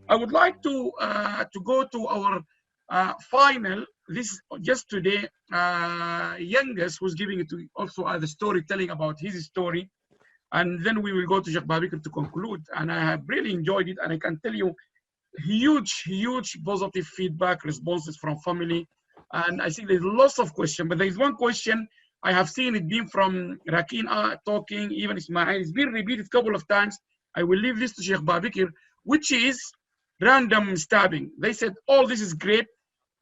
I would like to go to our final. This just today, youngest who's giving it to also the storytelling about his story, and then we will go to Sheikh Babikr to conclude. And I have really enjoyed it, and I can tell you, huge positive feedback responses from family. And I think there's lots of questions, but there's one question I have seen it being from Rakin talking, even Ismail. It's been repeated a couple of times. I will leave this to Sheikh Babikr, which is random stabbing. They said, "Oh, this is great,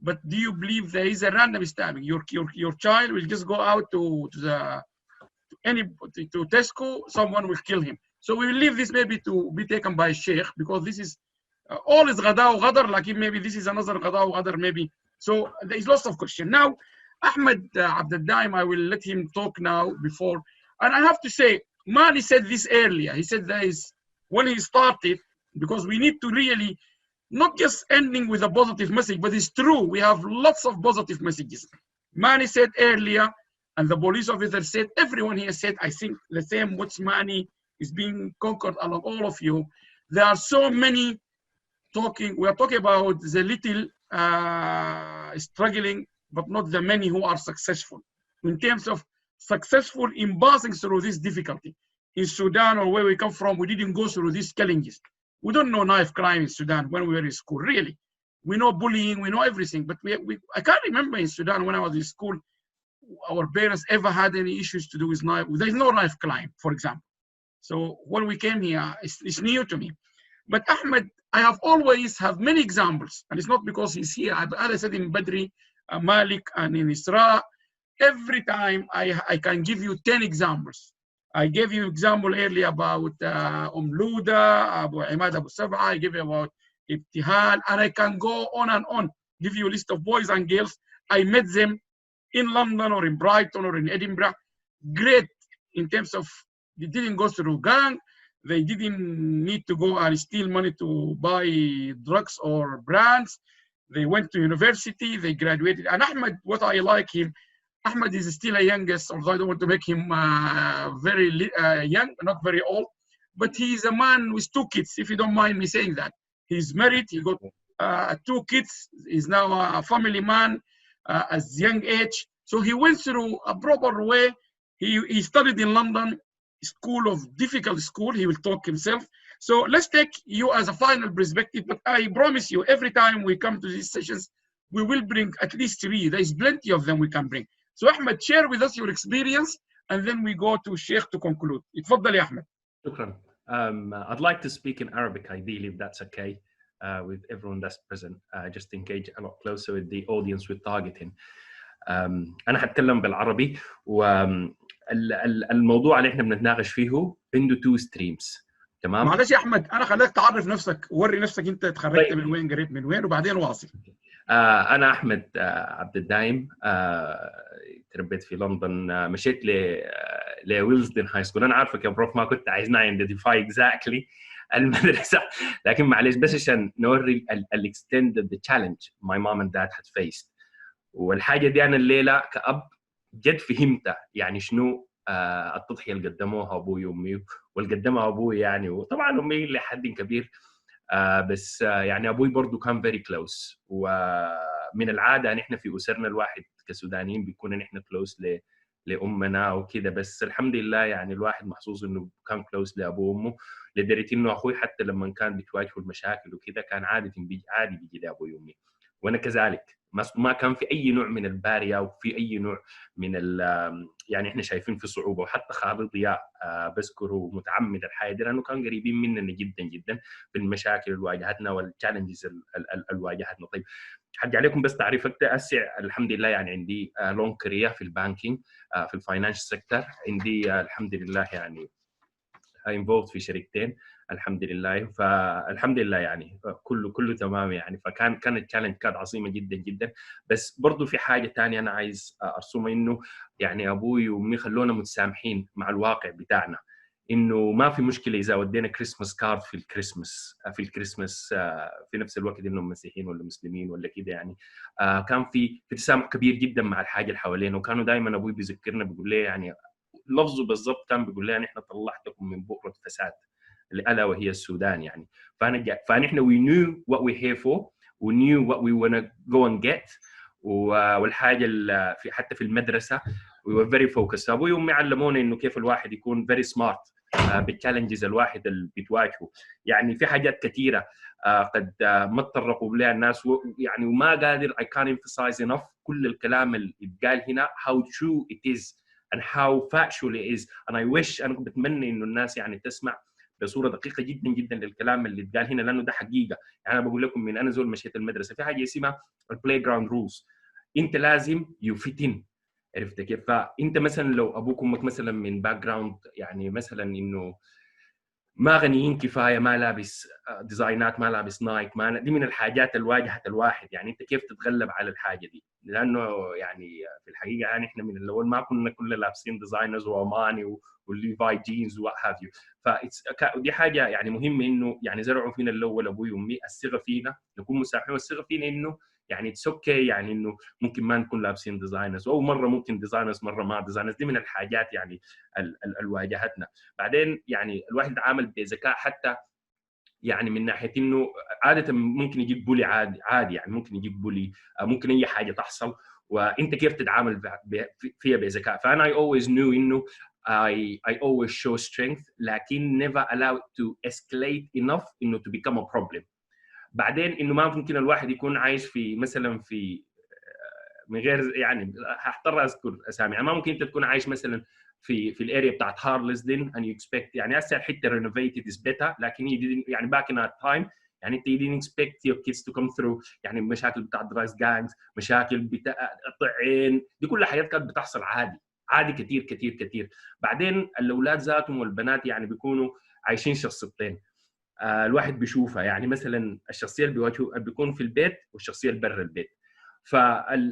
but do you believe there is a random stabbing? Your child will just go out to Tesco, someone will kill him." So we will leave this maybe to be taken by Sheikh, because this is all is Ghada or Ghadar, like maybe this is another Ghada or Ghadar maybe. So there is lots of questions. Now, Ahmed Abdeldaim, I will let him talk now before. And I have to say, Mani said this earlier. He said there is, when he started, because we need to really, not just ending with a positive message, but it's true. We have lots of positive messages. Mani said earlier, and the police officer said, everyone here said, I think the same, what's Mani is being conquered along all of you. There are so many talking, we are talking about the little struggling, but not the many who are successful. In terms of successful in passing through this difficulty. In Sudan, or where we come from, we didn't go through these challenges. We don't know knife crime in Sudan when we were in school, really. We know bullying, we know everything, but I can't remember in Sudan when I was in school, our parents ever had any issues to do with knife. There's no knife crime, for example. So when we came here, it's new to me. But Ahmed, I have always have many examples, and it's not because he's here. As I said in Badri, Malik, and in Isra, every time I can give you 10 examples. I gave you example earlier about Luda, Abu Ahmad Abu Sab'a. I gave you about Ibtihal, and I can go on and on. Give you a list of boys and girls. I met them in London or in Brighton or in Edinburgh. Great in terms of they didn't go through gang. They didn't need to go and steal money to buy drugs or brands. They went to university, they graduated. And Ahmed, what I like him, Ahmed is still a youngest, although I don't want to make him very young, not very old. But he's a man with 2 kids, if you don't mind me saying that. He's married, he got 2 kids. He's now a family man at young age. So he went through a proper way. He studied in London, difficult school. He will talk himself. So let's take you as a final perspective, but I promise you, every time we come to these sessions, we will bring at least 3. There's plenty of them we can bring. So Ahmed, share with us your experience, and then we go to Sheikh to conclude. Itfaddal ya Ahmed. Shukran. I'd like to speak in Arabic, ideally, if that's okay, with everyone that's present, just to engage a lot closer with the audience we're targeting. أنا هتكلم بالعربي، والموضوع اللي احنا بنتناقش فيه عنده 2 streams. تمام. معلش يا احمد، انا خليك تعرف نفسك، وري نفسك انت اتخرجت من وين، قريت من وين، وبعدين واصل. انا احمد عبد الدايم، تربيت في لندن، مشيت لويلزدن هاي سكول. انا عارفك يا بروف، ما كنت عايزنا ايدنتيفاي اكزاكتلي المدرسه، لكن معلش بس عشان نوري الاكستند ذا تشالنج ماي مام اند داد هاد فيست. والحاجه دي انا الليله كأب جد فهمتها، يعني شنو التضحيه اللي قدموها ابوي وامي واللي قدمها ابوي يعني، وطبعا امي لحد كبير، بس يعني ابوي برضه كان فيري كلوز. ومن العاده نحن في اسرنا الواحد كسودانيين بيكون نحن كلوز لامنا وكذا، بس الحمد لله يعني الواحد محظوظ انه كان كلوز لابوه وامه، لدرجه انه اخوي حتى لما كان بتواجهه المشاكل وكذا كان عادي بيجي لابوي وامي، وانا كذلك. ما كان في اي نوع من الباريه وفي اي نوع من يعني احنا شايفين في صعوبه. وحتى خالد ضياء بذكره متعمد الحاجه دي، لانه كان قريبين مننا جدا جدا في المشاكل اللي واجهتنا والتشالنجز اللي واجهتنا. طيب حاجي عليكم بس تعريف اسع. الحمد لله يعني عندي لونج كارير في البانكينج، في الفاينانشال سيكتور. عندي الحمد لله يعني انفولد في شركتين الحمد لله، فالحمد لله يعني كله تمام يعني. كانت تشالنج كانت عظيمه جدا جدا. بس برضو في حاجه ثانيه انا عايز ارسمها، انه يعني ابوي وامي خلونا متسامحين مع الواقع بتاعنا، انه ما في مشكله اذا ودينا كريسماس كارد في الكريسماس في نفس الوقت انهم مسيحيين ولا مسلمين ولا كده يعني. كان في تسامح كبير جدا مع الحاجه اللي حوالينا. وكانوا دائما ابوي بيذكرنا، بيقول لي يعني لفظه بالضبط كان بيقول لي احنا طلعتكم من بؤره فساد الا وهي السودان يعني. فنحن we knew what we're here for, we knew what we want to go and get. والحاجه في حتى في المدرسه we were very focused. ابوي وامي علمونا انه كيف الواحد يكون very smart بالتشالنجز الواحد اللي بتواجهه. يعني في حاجات كثيره قد ما تطرقوا لها الناس يعني وما قادر I can't emphasize enough كل الكلام اللي اتقال هنا how true it is and how factual it is. and I wish أنا بتمنى إنه الناس يعني تسمع بصورة دقيقة جدا جدا للكلام اللي اتقال هنا لأنه ده حقيقة. يعني أنا بقول لكم من أنا زول مشيت المدرسة في حاجة اسمها البلاي جراوند رولز. أنت لازم you fit in. عرفت كيف؟ فأنت مثلا لو أبوك وأمك مثلا من باك جراوند يعني مثلا إنه ما غنيين كفايه، ما لابس ديزاينات، ما لابس نايك، ما دي من الحاجات اللي واجهت الواحد. يعني انت كيف تتغلب على الحاجه دي؟ لانه يعني في الحقيقه يعني احنا من الاول ما كنا كلنا لابسين ديزاينرز واماني والليفاي جينز وات هاف يو. فدي حاجه يعني مهمه انه يعني زرعوا فينا الاول ابوي وامي الثقه فينا، نكون مسامحين والثقه فينا انه يعني اتس اوكي يعني انه ممكن ما نكون لابسين ديزاينرز او مره ممكن ديزاينرز مره ما ديزاينرز. دي من الحاجات يعني اللي واجهتنا. بعدين يعني الواحد يتعامل بذكاء حتى يعني من ناحيه انه عاده ممكن يجيك بولي عادي يعني ممكن يجيك بولي، ممكن اي حاجه تحصل وانت كيف تتعامل فيها بذكاء. فانا I always knew انه I always show strength لكن never allowed to escalate enough انه to become a problem. بعدين انه ما ممكن الواحد يكون عايش في مثلا في من غير يعني هضطر اذكر اسامي، يعني ما ممكن انت تكون عايش مثلا في الاريا بتاعت هارلسدين and you expect يعني هسه الحته renovated is better لكن يعني back in that time يعني انت you didn't expect your kids to come through يعني مشاكل بتاع درايز جانجز، مشاكل بتاع الطعين، دي كلها حاجات كانت بتحصل عادي كثير كثير كثير. بعدين الاولاد ذاتهم والبنات يعني بيكونوا عايشين شخصيتين الواحد بيشوفها، يعني مثلا الشخصيه اللي بيكون في البيت والشخصيه اللي برا البيت.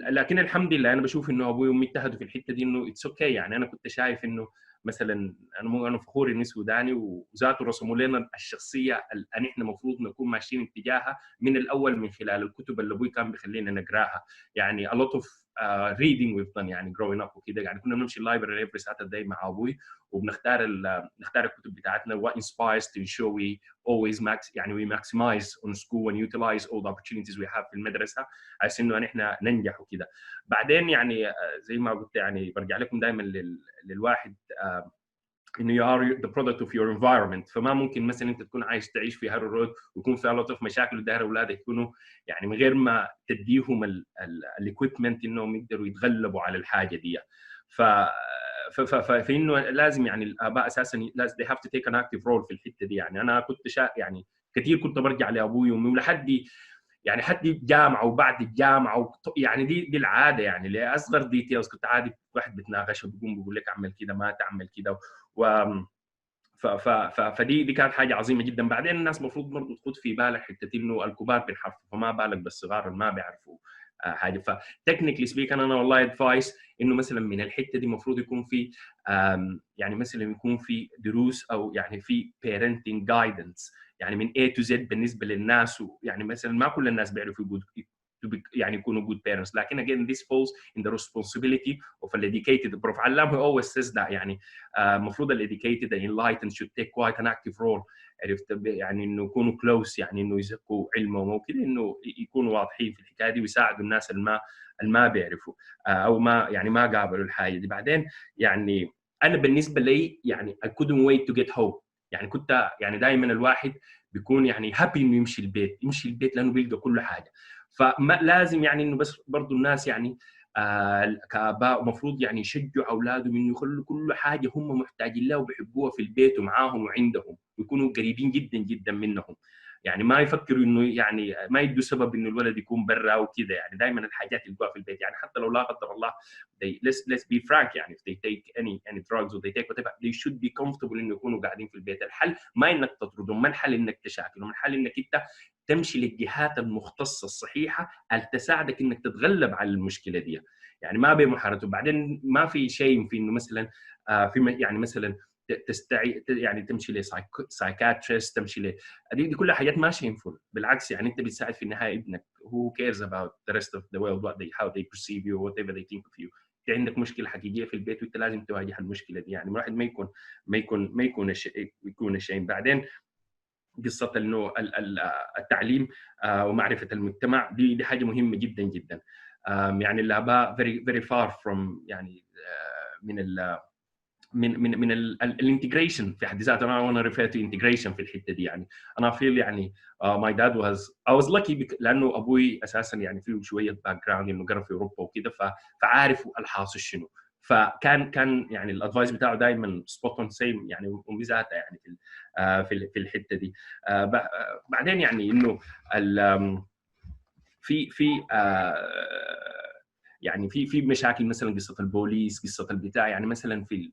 لكن الحمد لله انا بشوف انه ابوي وامي اجتهدوا في الحته دي انه اتس اوكي. يعني انا كنت شايف انه مثلا انا فخور اني سوداني وذاته رسموا لنا الشخصيه اللي احنا المفروض نكون ماشيين اتجاهها من الاول من خلال الكتب اللي ابوي كان بيخلينا نقراها. يعني a lot of reading we've done يعني growing up وكده. يعني كنا بنمشي اللايبرري every Saturday مع ابوي وبنختار الكتب بتاعتنا what inspires to ensure we always we maximize on school and utilize all the opportunities we have في المدرسه عشان انه احنا ننجح وكده. بعدين يعني زي ما قلت يعني برجع لكم دائما للواحد انه you are the product of your environment. فما ممكن مثلا انت تكون عايش تعيش في هارو رود ويكون في lot of مشاكل وداير اولادك يكونوا يعني من غير ما تديهم الاكويبمنت انهم يقدروا يتغلبوا على الحاجه دي. فانه لازم يعني الاباء اساسا لازم they have to take an active role في الحته دي. يعني انا كنت يعني كثير كنت برجع لابوي وامي ولحد يعني حتى الجامعه وبعد الجامعه يعني دي العاده يعني لاصغر ديتيلز كنت عادي واحد بتناقش بيقول لك اعمل كده ما تعمل كده فدي كانت حاجه عظيمه جدا. بعدين الناس المفروض برضه تخد في بالك حته انه الكبار بينحرفوا فما بالك بالصغار اللي ما بيعرفوا حاجه. فتكنيكلي سبيك انا والله ادفايس انه مثلا من الحته دي المفروض يكون في يعني مثلا يكون في دروس او يعني في parenting guidance يعني من A to Z بالنسبه للناس. يعني مثلا ما كل الناس بيعرفوا يعني يكونوا good parents لكن again this falls in the responsibility of an educated. Prof. Allam who always says that يعني المفروض ال educated and enlightened should take quite an active role. عرفت يعني انه يكونوا close يعني انه يزكوا علمهم وكذا انه يكونوا واضحين في الحكايه دي ويساعدوا الناس اللي ما بيعرفوا او ما يعني ما قابلوا الحاجه دي. بعدين يعني انا بالنسبه لي يعني I couldn't wait to get home. يعني كنت يعني دائما الواحد بيكون يعني هابي انه يمشي البيت لانه بيلقى كل حاجه. فما لازم يعني انه بس برضو الناس يعني كاباء المفروض يعني يشجعوا اولادهم انه يخلوا كل حاجه هم محتاجين لها وبيحبوها في البيت ومعاهم وعندهم ويكونوا قريبين جدا جدا منهم. يعني ما يفكروا انه يعني ما يدوا سبب انه الولد يكون برا وكذا. يعني دائما الحاجات يلقوها في البيت. يعني حتى لو لا قدر الله let's be frank يعني if they take any drugs or they take whatever they should be comfortable انه يكونوا قاعدين في البيت. الحل ما انك تطردهم، ما الحل انك تشاكلهم، الحل انك انت تمشي للجهات المختصه الصحيحه اللي تساعدك انك تتغلب على المشكله دي. يعني ما بمحارته. بعدين ما في شيء في انه مثلا في يعني مثلا يعني تمشي لسايكاتريست تمشي دي كلها حاجات ما shameful. بالعكس يعني انت بتساعد في النهايه ابنك. who cares about the rest of the world what they how they perceive you whatever they think of you. انت عندك مشكله حقيقيه في البيت وانت لازم تواجه المشكله دي. يعني الواحد ما يكون الشيء. بعدين قصه انه التعليم ومعرفه المجتمع دي حاجه مهمه جدا جدا. يعني الاباء very far from يعني من الانتجريشن في حد ذاته. انا وانا ريفير تو انتجريشن في الحته دي. يعني انا فيل يعني ماي داد I was lucky لانه ابوي اساسا يعني فيه شويه باك جراوند انه قرا في اوروبا وكده، فعارف الحاصل شنو. فكان يعني الادفايس بتاعه دائما سبوت اون سيم يعني وميزاته يعني في الحته دي. بعدين يعني انه في يعني في مشاكل مثلا قصه البوليس، قصه البتاع. يعني مثلا في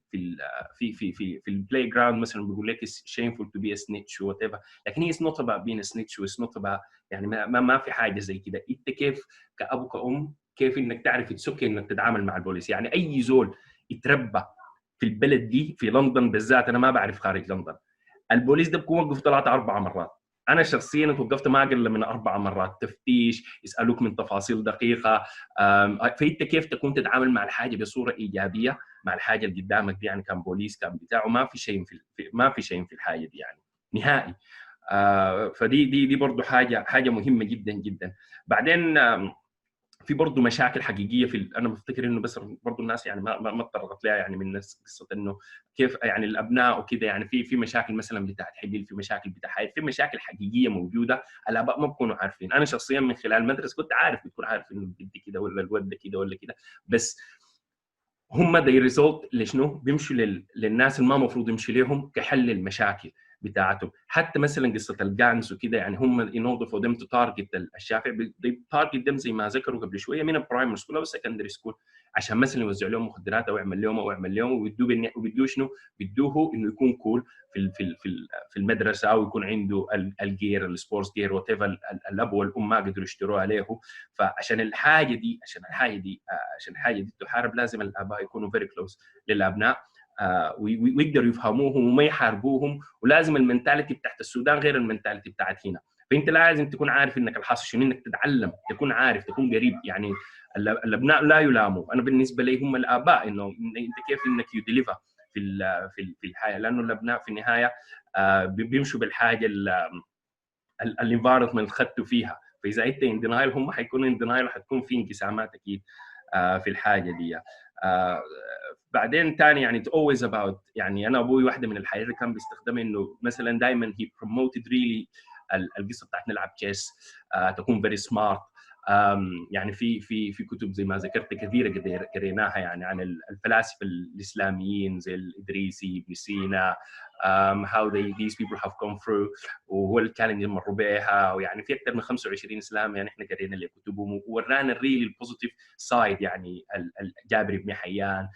البلاي جراوند مثلا بيقول لك shameful to be a snitch و whatever، لكن هي it's not about being a snitch و it's not about يعني ما في حاجه زي كده. انت كيف كأبو كأم كيف انك تعرف تسكي انك تتعامل مع البوليس. يعني اي زول يتربى في البلد دي في لندن بالذات، انا ما بعرف خارج لندن، البوليس ده بكون وقف 3-4 مرات. انا شخصيا توقفت ما اقل من 4 مرات تفتيش، يسالوك من تفاصيل دقيقه. فانت كيف تكون تتعامل مع الحاجه بصوره ايجابيه مع الحاجه اللي قدامك دي. يعني كان بوليس كان بتاعه ما في شيء في الحاجه دي يعني نهائي. فدي برضه حاجه مهمه جدا جدا. بعدين في برضه مشاكل حقيقيه انا بفتكر انه بس برضه الناس يعني ما اتطرقت لها يعني من الناس، قصه انه كيف يعني الابناء وكذا. يعني في مشاكل مثلا بتاعت حليل، في مشاكل بتاع حيل، في مشاكل حقيقيه موجوده الاباء ما بيكونوا عارفين. انا شخصيا من خلال المدرسه كنت عارف، بتكون عارف انه البنت كده ولا الولد كده ولا كده، بس هم دي ريزولت لشنو بيمشوا للناس اللي ما المفروض يمشي لهم كحل المشاكل بتاعتهم. حتى مثلا قصه الجانز وكده، يعني هم in order for them to target الشافع they target them زي ما ذكروا قبل شويه من البرايمري سكول او السكندري سكول، عشان مثلا يوزعوا لهم مخدرات او يعمل لهم وبيدوه شنو؟ بيدوه انه يكون كول في المدرسه، او يكون عنده الجير السبورتس جير وات ايفر الاب والام ما قدروا يشتروها له. فعشان الحاجه دي تحارب لازم الاباء يكونوا very close للابناء ويقدروا يفهموهم وما يحاربوهم. ولازم المنتاليتي بتاعت السودان غير المنتاليتي بتاعت هنا، فانت لازم تكون عارف انك الحاصل شنو، انك تتعلم، تكون عارف، تكون قريب. يعني الابناء لا يلاموا. انا بالنسبه لي هم الاباء، انه انت كيف انك يديليفر في الحياه، لانه الابناء في النهايه بيمشوا بالحاجه الانفايرمنت اللي خدتوا فيها. فاذا انت ان دينايل هم حيكونوا ان دينايل، وحتكون في انقسامات اكيد في الحاجه دي. بعدين ثاني يعني always about، يعني انا ابوي واحده من الحاجات اللي كان بيستخدمها انه مثلا دائما he promoted really القصه بتاعت نلعب تشيس، تكون very smart. يعني في كتب زي ما ذكرت كثيره قريناها يعني عن الفلاسفه الاسلاميين زي الادريسي، ابن سينا، how these people have come through، وهو الكالنج اللي مروا بها. ويعني في اكثر من 25 اسلام يعني احنا قرينا له كتبهم، وورانا الريل البوزيتيف سايد، يعني جابر بن حيان،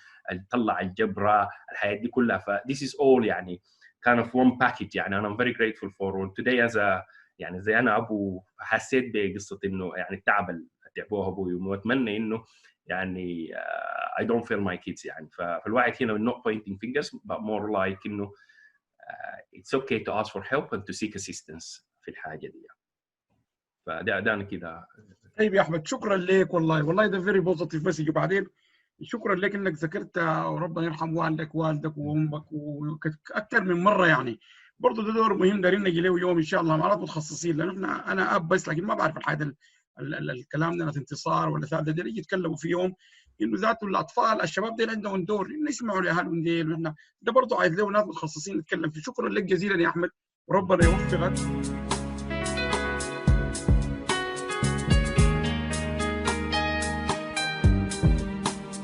طلع الجبره، الحياه دي كلها. ف this is all يعني kind of one package. يعني انا very grateful for today as a يعني زي انا ابو حسيت بقصه انه يعني التعب اللي تعبوه ابوي، واتمنى انه يعني I don't fail my kids. يعني فالواحد هنا not pointing fingers but more like انه it's okay to ask for help and to seek assistance في الحاجه دي. فده انا كده. طيب يا احمد، شكرا لك والله ده فيري بوزيتيف مسج. وبعدين شكرا لك انك ذكرت وربنا يرحم والدك وامك واكثر من مره. يعني برضه ده دور مهم دارين نجي له يوم ان شاء الله مع متخصصين، لانه انا اب بس لكن ما بعرف الحاجه الكلام ده انتصار ولا ثالثه دي يجي يتكلموا في يوم انه ذاته الاطفال الشباب دي عندهم دور انه يسمعوا لاهالهم دي. احنا ده برضه عايز له ناس متخصصين نتكلم فيه. شكرا لك جزيلا يا احمد وربنا يوفقك.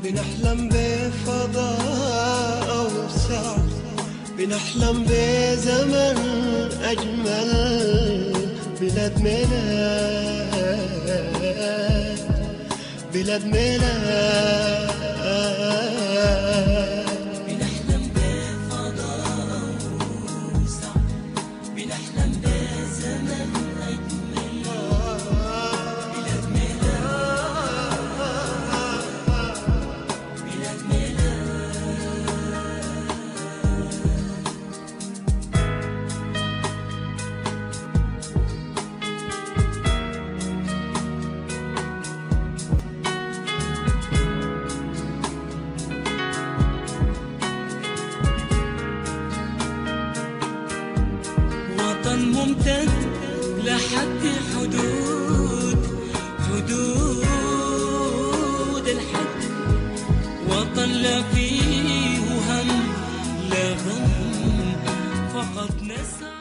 بنحلم بفضاء أوسع، بنحلم بزمن أجمل، بلاد ميلاد بلاد ميلاد. بنحلم بفضاء أوسع، بنحلم بزمن أجمل، بلاد وطن ممتد لحد حدود الحد، وطن لا فيه هم لا غم، فقط نسعى